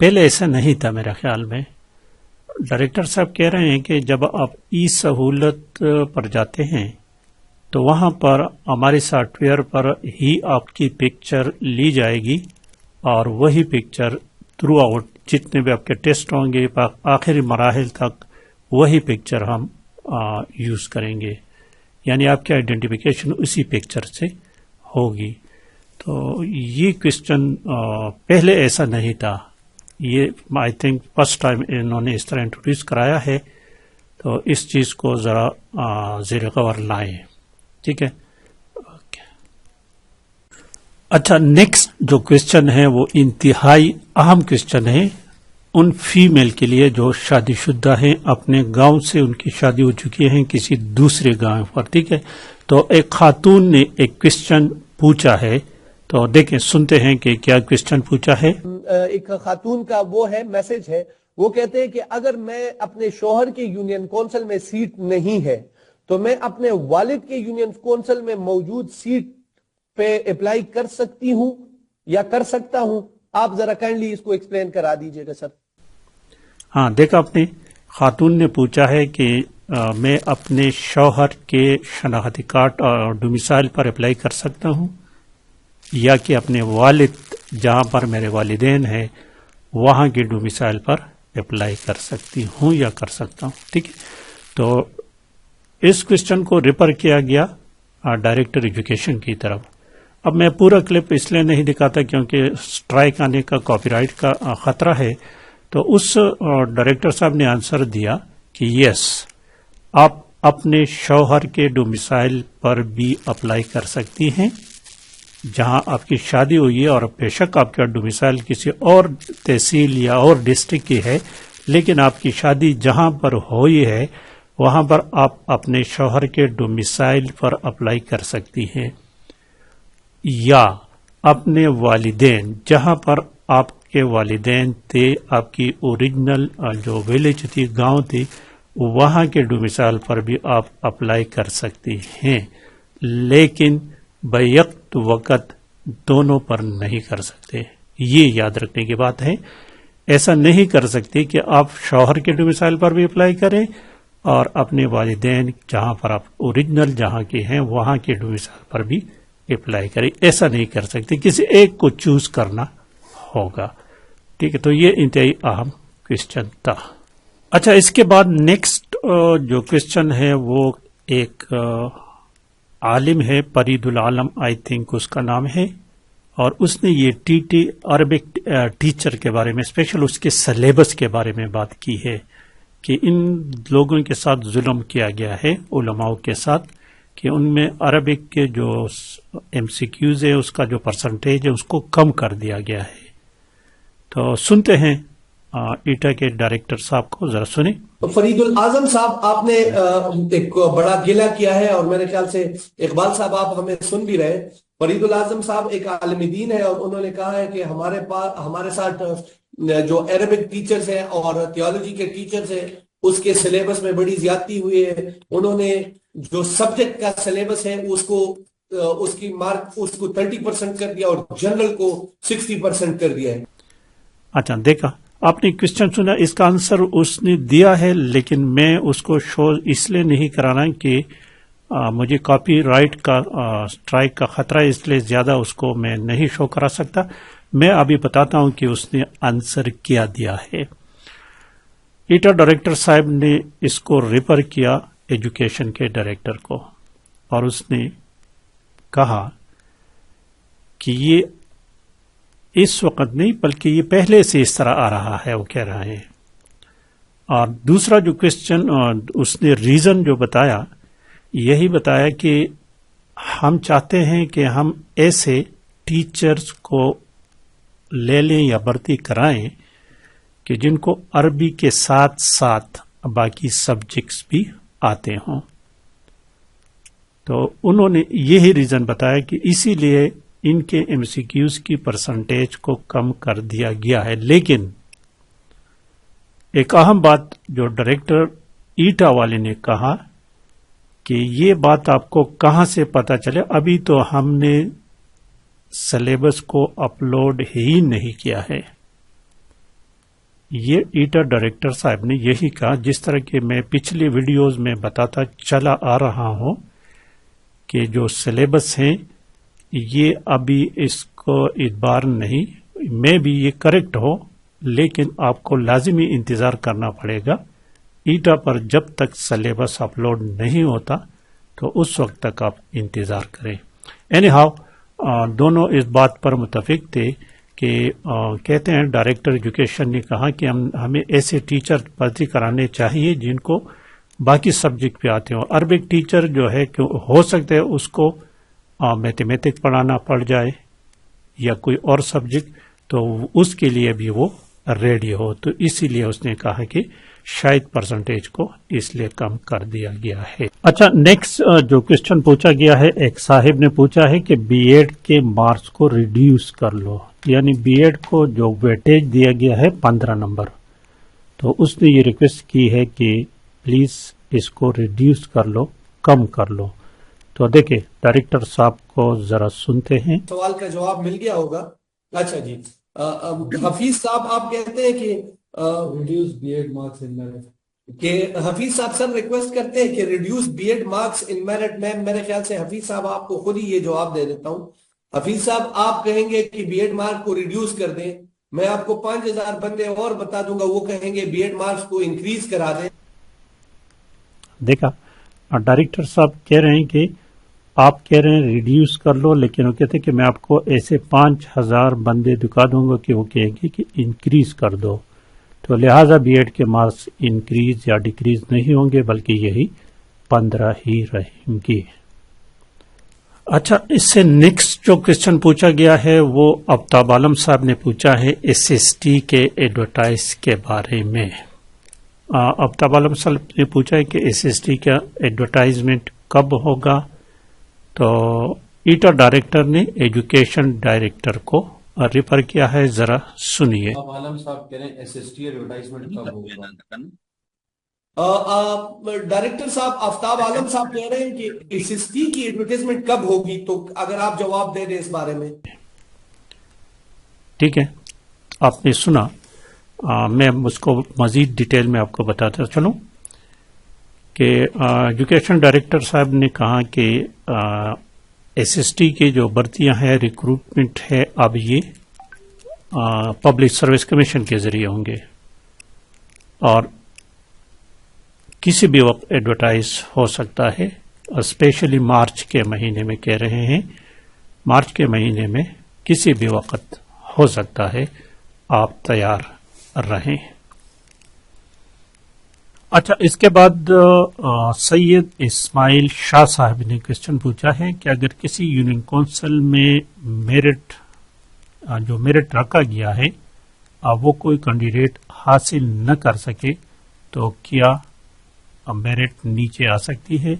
پہلے ایسا نہیں تھا میرے خیال میں. ڈائریکٹر صاحب کہہ رہے ہیں کہ جب آپ ای سہولت پر جاتے ہیں تو وہاں پر ہمارے سافٹ ویئر پر ہی آپ کی پکچر لی جائے گی اور وہی پکچر تھرو آؤٹ جتنے بھی آپ کے ٹیسٹ ہوں گے آخری مراحل تک وہی پکچر ہم یوز کریں گے. یعنی آپ کی آئیڈینٹیفیکیشن اسی پکچر سے ہوگی. تو یہ کوشچن پہلے ایسا نہیں تھا. یہ آئی تھنک فرسٹ ٹائم انہوں نے اس طرح انٹروڈیوس کرایا ہے. تو اس چیز کو ذرا زیر غور لائیں. ٹھیک ہے. اچھا، نیکسٹ جو کوشچن ہے وہ انتہائی اہم کوشچن ہے ان فیمیل کے لیے جو شادی شدہ ہیں، اپنے گاؤں سے ان کی شادی ہو چکی ہیں کسی دوسرے گاؤں پر. ٹھیک ہے. تو ایک خاتون نے ایک کوشچن پوچھا ہے، تو دیکھیں سنتے ہیں کہ کیا کوشچن پوچھا ہے. ایک خاتون کا وہ ہے میسج ہے، وہ کہتے ہیں کہ اگر میں اپنے شوہر کے یونین کونسل میں سیٹ نہیں ہے تو میں اپنے والد کے یونین کونسل میں موجود سیٹ پہ اپلائی کر سکتی ہوں یا کر سکتا ہوں؟ آپ ذرا کائنڈلی اس کو ایکسپلین کرا دیجئے گا سر. ہاں، دیکھا آپ نے، خاتون نے پوچھا ہے کہ میں اپنے شوہر کے شناختی کارڈ اور ڈومیسائل پر اپلائی کر سکتا ہوں یا کہ اپنے والد جہاں پر میرے والدین ہیں وہاں کی ڈومیسائل پر اپلائی کر سکتی ہوں یا کر سکتا ہوں. ٹھیک ہے. تو اس کوشچن کو ریفر کیا گیا ڈائریکٹر ایجوکیشن کی طرف. اب میں پورا کلپ اس لیے نہیں دکھاتا کیونکہ اسٹرائک آنے کا کاپی رائٹ کا خطرہ ہے. تو اس ڈائریکٹر صاحب نے آنسر دیا کہ یس، آپ اپنے شوہر کے ڈومیسائل پر بھی اپلائی کر سکتی ہیں جہاں آپ کی شادی ہوئی ہے، اور بے شک آپ کا ڈومیسائل کسی اور تحصیل یا اور ڈسٹرکٹ کی ہے، لیکن آپ کی شادی جہاں پر ہوئی ہے وہاں پر آپ اپنے شوہر کے ڈومیسائل پر اپلائی کر سکتی ہیں، یا اپنے والدین جہاں پر آپ کے والدین تھے، آپ کی اوریجنل جو ویلیج تھی، گاؤں تھی، وہاں کے ڈومیسائل پر بھی آپ اپلائی کر سکتی ہیں، لیکن بیک وقت دونوں پر نہیں کر سکتے. یہ یاد رکھنے کی بات ہے. ایسا نہیں کر سکتے کہ آپ شوہر کے ڈومیسائل پر بھی اپلائی کریں اور اپنے والدین جہاں پر آپ اوریجنل جہاں کے ہیں وہاں کے ڈومیسائل پر بھی اپلائی کریں. ایسا نہیں کر سکتے، کسی ایک کو چوز کرنا ہوگا. ٹھیک ہے. تو یہ انتہائی اہم کوشچن تھا. اچھا، اس کے بعد نیکسٹ جو کوشچن ہے وہ ایک عالم ہے، فرید العالم آئی تھنک اس کا نام ہے، اور اس نے یہ ٹی عربک ٹیچر کے بارے میں، اسپیشل اس کے سلیبس کے بارے میں بات کی ہے کہ ان لوگوں کے ساتھ ظلم کیا گیا ہے، علماء کے ساتھ، کہ ان میں عربک کے جو ایم سی کیوز ہے اس کا جو پرسنٹیج ہے اس کو کم کر دیا گیا ہے. تو سنتے ہیں ایٹا کے ڈائریکٹر صاحب کو، ذرا سنیں. فرید الاعظم صاحب، آپ نے ایک بڑا گلہ کیا ہے اور میرے خیال سے اقبال صاحب آپ ہمیں سن بھی رہے. فرید الاعظم صاحب ایک عالم دین ہے اور انہوں نے کہا ہے کہ ہمارے ساتھ جو عربک ٹیچرز ہیں اور تھیولوجی کے ٹیچرز ہیں اس کے سلیبس میں بڑی زیادتی ہوئی ہے. انہوں نے جو سبجیکٹ کا سلیبس ہے اس کی مارک اس کو 30% کر دیا اور جنرل کو 60% کر دیا ہے. اچھا، دیکھا آپ نے کوشچن سنا، اس کا آنسر اس نے دیا ہے، لیکن میں اس کو شو اس لیے نہیں کرانا کہ مجھے کاپی رائٹ کا اسٹرائک کا خطرہ ہے، اس لیے زیادہ اس کو میں نہیں شو کرا سکتا. میں ابھی بتاتا ہوں کہ اس نے آنسر کیا دیا ہے. ایٹا ڈائریکٹر صاحب نے اس کو ریفر کیا ایجوکیشن کے ڈائریکٹر کو، اور اس نے کہا کہ یہ اس وقت نہیں بلکہ یہ پہلے سے اس طرح آ رہا ہے، وہ کہہ رہا ہے. اور دوسرا جو کوشچن اس نے ریزن جو بتایا، یہی بتایا کہ ہم چاہتے ہیں کہ ہم ایسے ٹیچرز کو لے لیں یا بھرتی کرائیں کہ جن کو عربی کے ساتھ ساتھ باقی سبجیکٹس بھی آتے ہوں. تو انہوں نے یہی ریزن بتایا کہ اسی لیے ان کے ایم سی کیوز کی پرسنٹیج کو کم کر دیا گیا ہے. لیکن ایک اہم بات جو ڈائریکٹر ایٹا والے نے کہا کہ یہ بات آپ کو کہاں سے پتا چلے، ابھی تو ہم نے سلیبس کو اپلوڈ ہی نہیں کیا ہے. یہ ایٹا ڈائریکٹر صاحب نے یہی کہا، جس طرح کہ میں پچھلی ویڈیوز میں بتاتا چلا آ رہا ہوں کہ جو سلیبس ہیں یہ ابھی اس کو اعتبار نہیں، میں بھی یہ کریکٹ ہو، لیکن آپ کو لازمی انتظار کرنا پڑے گا ایٹا پر جب تک سلیبس اپلوڈ نہیں ہوتا، تو اس وقت تک آپ انتظار کریں۔ اینی ہاؤ دونوں اس بات پر متفق تھے کہ کہتے ہیں ڈائریکٹر ایجوکیشن نے کہا کہ ہمیں ایسے ٹیچر بھرتی کرانے چاہیے جن کو باقی سبجیکٹ پہ آتے ہوں۔ عربک ٹیچر جو ہے کہ ہو سکتا ہے اس کو میتھمیٹکس پڑھانا پڑ جائے یا کوئی اور سبجیکٹ، تو اس کے لیے بھی وہ ریڈی ہو، تو اسی لیے اس نے کہا کہ شاید پرسنٹیج کو اس لیے کم کر دیا گیا ہے۔ اچھا، نیکسٹ جو کوشچن پوچھا گیا ہے، ایک صاحب نے پوچھا ہے کہ بی ایڈ کے مارکس کو ریڈیوس کر لو، یعنی بی ایڈ کو جو ویٹیج دیا گیا ہے 15 نمبر، تو اس نے یہ ریکویسٹ کی ہے کہ پلیز اس کو ریڈیوس کر لو، کم کر لو۔ تو دیکھیں ڈائریکٹر صاحب کو ذرا سنتے ہیں۔ سوال کا جواب مل گیا ہوگا۔ اچھا جی، حفیظ صاحب آپ کہتے ہیں کہ reduce B Ed marks in merit, کہ حفیظ صاحب سر ریکویسٹ کرتے ہیں کہ reduce B Ed marks in merit. میں میرے خیال سے حفیظ صاحب آپ کو خود ہی یہ جواب دے دیتا ہوں۔ حفیظ صاحب آپ کہیں گے کہ بی ایڈ مارک کو ریڈیوس کر دیں، میں آپ کو 5000 بندے اور بتا دوں گا وہ کہیں گے بی ایڈ مارکس کو انکریز کرا دیں۔ دیکھا ڈائریکٹر صاحب کہہ رہے ہیں کہ آپ کہہ رہے ہیں ریڈیوس کر لو، لیکن وہ کہتے ہیں کہ میں آپ کو ایسے 5000 بندے دکھا دوں گا کہ وہ کہیں گے کہ انکریز کر دو، تو لہٰذا بی ایڈ کے مارکس انکریز یا ڈیکریز نہیں ہوں گے بلکہ یہی 15 ہی رہیں گے۔ اچھا، اس سے نیکسٹ جو کوشچن پوچھا گیا ہے وہ آفتاب عالم صاحب نے پوچھا ہے ایس ایس ٹی کے ایڈورٹائز کے بارے میں۔ آفتاب عالم صاحب نے پوچھا ہے کہ ایس ایس ٹی کا ایڈورٹائزمنٹ کب ہوگا، تو ایٹا ڈائریکٹر نے ایجوکیشن ڈائریکٹر کو ریفر کیا ہے، ذرا سنیے۔ عالم صاحب کہہ رہے ہیں ایس ایس ٹی ایڈورٹائزمنٹ کب ہوگا؟ ڈائریکٹر صاحب آفتاب عالم صاحب کہہ رہے ہیں کہ ایس ایس ٹی کی ایڈورٹائزمنٹ کب ہوگی، تو اگر آپ جواب دے دیں اس بارے میں۔ ٹھیک ہے، آپ نے سنا، میں اس کو مزید ڈیٹیل میں آپ کو بتاتا چلوں کہ ایجوکیشن ڈائریکٹر صاحب نے کہا کہ ایس ایس ٹی کی جو بھرتیاں ہیں، ریکروٹمنٹ ہے، اب یہ پبلک سروس کمیشن کے ذریعے ہوں گے اور کسی بھی وقت ایڈورٹائز ہو سکتا ہے، اسپیشلی مارچ کے مہینے میں کہہ رہے ہیں، مارچ کے مہینے میں کسی بھی وقت ہو سکتا ہے، آپ تیار رہیں۔ اچھا، اس کے بعد سید اسماعیل شاہ صاحب نے کوشچن پوچھا ہے کہ اگر کسی یونین کونسل میں میرٹ رکھا گیا ہے وہ کوئی کینڈیڈیٹ حاصل نہ کر سکے تو کیا میرٹ نیچے آ سکتی ہے،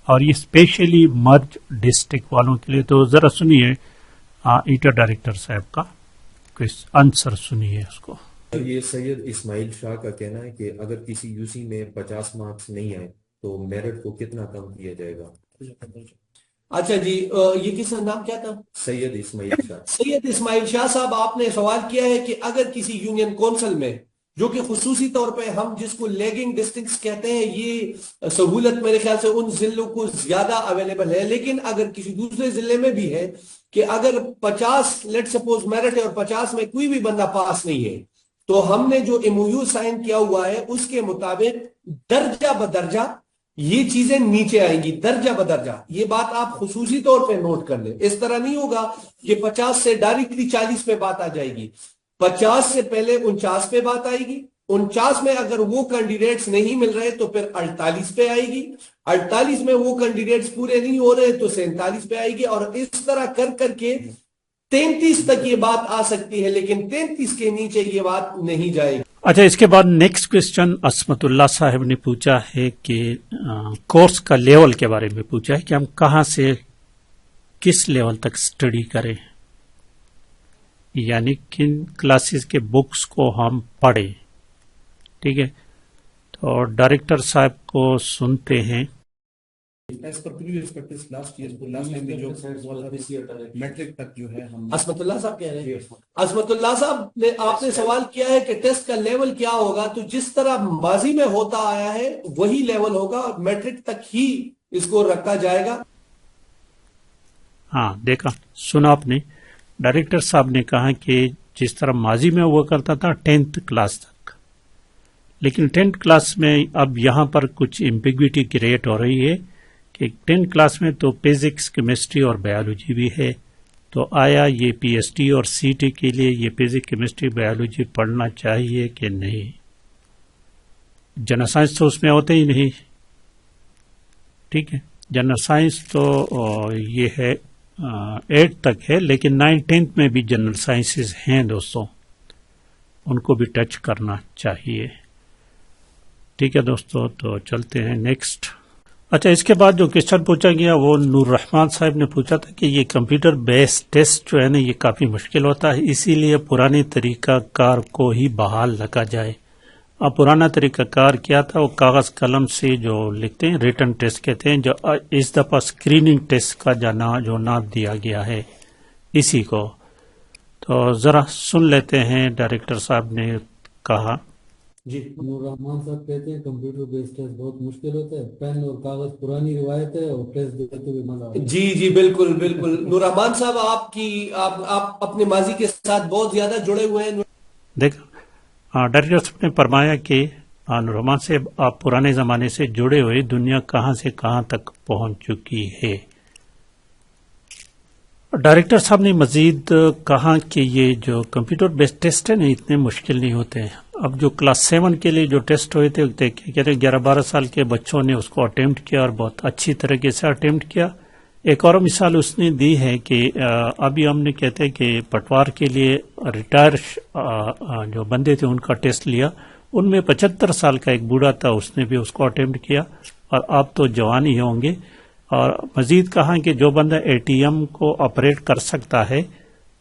اور یہ اسپیشلی مرج ڈسٹرکٹ والوں کے لیے؟ تو ذرا سنیے ایٹا ڈائریکٹر صاحب کا آنسر سنیے اس کو۔ یہ سید اسماعیل شاہ کا کہنا ہے کہ اگر کسی یو سی میں 50 مارکس نہیں آئے تو میرٹ کو کتنا کم کیا جائے گا؟ اچھا جی، یہ کس کا نام کیا تھا؟ سید اسماعیل شاہ۔ سید اسماعیل شاہ صاحب آپ نے سوال کیا ہے کہ اگر کسی یونین کونسل میں، جو کہ خصوصی طور پہ ہم جس کو لیگنگ ڈسٹرکٹس کہتے ہیں، یہ سہولت میرے خیال سے ان ضلعوں کو زیادہ اویلیبل ہے، لیکن اگر کسی دوسرے ضلع میں بھی ہے کہ اگر 50 لیٹ سپوز میرٹ ہے اور 50 میں کوئی بھی بندہ پاس نہیں ہے، تو ہم نے جو ایم او یو سائن کیا ہوا ہے اس کے مطابق درجہ بدرجہ یہ چیزیں نیچے آئیں گی، درجہ بدرجہ۔ یہ بات آپ خصوصی طور پہ نوٹ کر لیں، اس طرح نہیں ہوگا کہ 50 سے ڈائریکٹلی 40 پہ بات آ جائے گی، 50 سے پہلے 49 پہ بات آئے گی، 49 میں اگر وہ کینڈیڈیٹس نہیں مل رہے تو پھر 48 پہ آئے گی، 48 میں وہ کینڈیڈیٹس پورے نہیں ہو رہے تو 47 پہ آئے گی، اور اس طرح کر کر کے 33 تک یہ بات آ سکتی ہے، لیکن 33 کے نیچے یہ بات نہیں جائے گی۔ اچھا، اس کے بعد نیکسٹ کوشچن عصمت اللہ صاحب نے پوچھا ہے کہ کورس کا لیول کے بارے میں پوچھا ہے کہ ہم کہاں سے کس لیول تک اسٹڈی کریں، یعنی کن کلاسز کے بکس کو ہم پڑھیں۔ ٹھیک ہے، تو ڈائریکٹر صاحب کو سنتے ہیں۔ As per previous practice last year, last time جو ہوا تھا میٹرک تک جو ہے ہم عصمت اللہ صاحب کہہ رہے ہیں. عصمت اللہ صاحب نے آپ نے سوال کیا ہے کہ ٹیسٹ کا لیول کیا ہوگا. تو جس طرح ماضی میں ہوتا آیا ہے وہی لیول ہوگا اور میٹرک تک ہی اس کو رکھا جائے گا. ہاں دیکھا سنا آپ نے، ڈائریکٹر صاحب نے کہا کہ جس طرح ماضی میں ہوا کرتا تھا 10th کلاس تک، لیکن 10th کلاس میں اب یہاں پر کچھ ایمبیگوٹی کریٹ ہو رہی ہے کہ 10th کلاس میں تو فزکس، کیمسٹری اور بایولوجی بھی ہے، تو آیا یہ پی ایس ٹی اور سی ٹی کے لیے یہ فزکس، کیمسٹری، بایولوجی پڑھنا چاہیے کہ نہیں؟ جنرل سائنس تو اس میں ہوتے ہی نہیں. ٹھیک ہے، جنرل سائنس تو یہ ہے 8 تک ہے، لیکن 9 10th میں بھی جنرل سائنسز ہیں دوستوں، ان کو بھی ٹچ کرنا چاہیے. ٹھیک ہے دوستو، تو چلتے ہیں نیکسٹ. اچھا، اس کے بعد جو کوشچن پوچھا گیا وہ نور رحمان صاحب نے پوچھا تھا کہ یہ کمپیوٹر بیس ٹیسٹ جو ہے نا یہ کافی مشکل ہوتا ہے، اسی لیے پرانے طریقہ کار کو ہی بحال رکھا جائے. اب پرانا طریقہ کار کیا تھا؟ وہ کاغذ قلم سے جو لکھتے ہیں ریٹن ٹیسٹ کہتے ہیں، جو اس دفعہ اسکریننگ ٹیسٹ کا جو نام دیا گیا ہے اسی کو. تو ذرا سن لیتے ہیں ڈائریکٹر صاحب نے کہا. جی، نور رحمان صاحب کہتے ہیں کمپیوٹر بیس ٹیسٹ بہت مشکل ہوتا ہے، پین اور کاغذ پرانی روایت ہے اور ٹیسٹ دیتے ہوئے مزہ آتا ہے. جی بالکل بالکل. نور رحمان صاحب آپ اپنے ماضی کے ساتھ بہت زیادہ جڑے ہوئے ہیں. دیکھا ڈائریکٹر صاحب نے فرمایا کہ نور رحمان سے آپ پرانے زمانے سے جڑے ہوئے، دنیا کہاں سے کہاں تک پہنچ چکی ہے. ڈائریکٹر صاحب نے مزید کہا کہ یہ جو کمپیوٹر بیسڈ ٹیسٹ ہے نا اتنے مشکل نہیں ہوتے ہیں. اب جو کلاس 7 کے لیے جو ٹیسٹ ہوئے تھے کہتے 11-12 سال کے بچوں نے اس کو اٹیمپٹ کیا اور بہت اچھی طریقے سے اٹیمپٹ کیا. ایک اور مثال اس نے دی ہے کہ ابھی ہم نے کہتے ہیں کہ پٹوار کے لیے ریٹائر جو بندے تھے ان کا ٹیسٹ لیا، ان میں 75 سال کا ایک بوڑھا تھا، اس نے بھی اس کو اٹیمپٹ کیا، اور آپ تو جوان ہی ہوں گے. اور مزید کہا کہ جو بندہ اے ٹی ایم کو آپریٹ کر سکتا ہے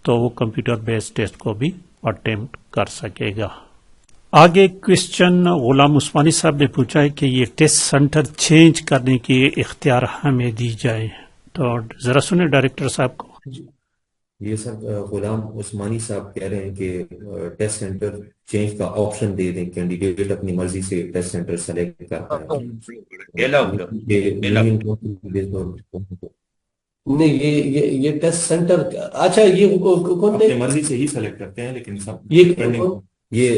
تو وہ کمپیوٹر بیسڈ ٹیسٹ کو بھی اٹیمپٹ کر سکے گا. آگے کوشچن غلام عثمانی صاحب نے پوچھا ہے کہ یہ ٹیسٹ سینٹر چینج کرنے کی اختیار ہمیں دی جائے، تو ذرا سنیں ڈائریکٹر صاحب کو. یہ سب غلام عثمانی صاحب کہہ رہے ہیں کہ ٹیسٹ سینٹر چینج کا آپشن دے دیں، کینڈیڈیٹ اپنی مرضی سے ٹیسٹ سینٹر سلیکٹ کرتا ہے. نہیں، یہ ٹیسٹ سینٹر، اچھا یہ کون اپنی مرضی سے ہی سلیکٹ کرتے ہیں، لیکن سب یہ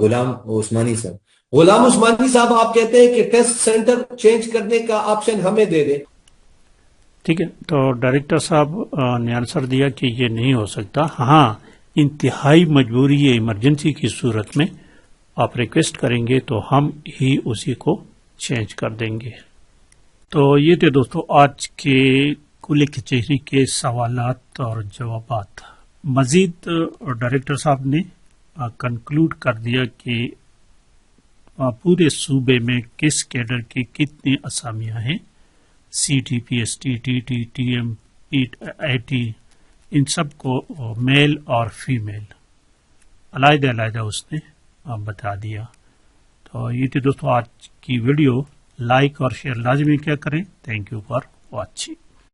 غلام عثمانی صاحب. غلام عثمانی صاحب آپ کہتے ہیں کہ ٹیسٹ سینٹر چینج کرنے کا آپشن ہمیں دے دیں. ٹھیک ہے، تو ڈائریکٹر صاحب نے آنسر دیا کہ یہ نہیں ہو سکتا. ہاں، انتہائی مجبوری یا ایمرجنسی کی صورت میں آپ ریکویسٹ کریں گے تو ہم ہی اسی کو چینج کر دیں گے. تو یہ تھے دوستو آج کے کل کچہری کے سوالات اور جوابات. مزید ڈائریکٹر صاحب نے کنکلوڈ کر دیا کہ پورے صوبے میں کس کیڈر کی کتنی اسامیاں ہیں، C T, P S T, T T, T M, I T, ان سب کو میل اور فیمیل علیحدہ علیحدہ اس نے بتا دیا. تو یہ تھی دوستو آج کی ویڈیو. لائک اور شیئر لازمی کیا کریں. Thank you for watching.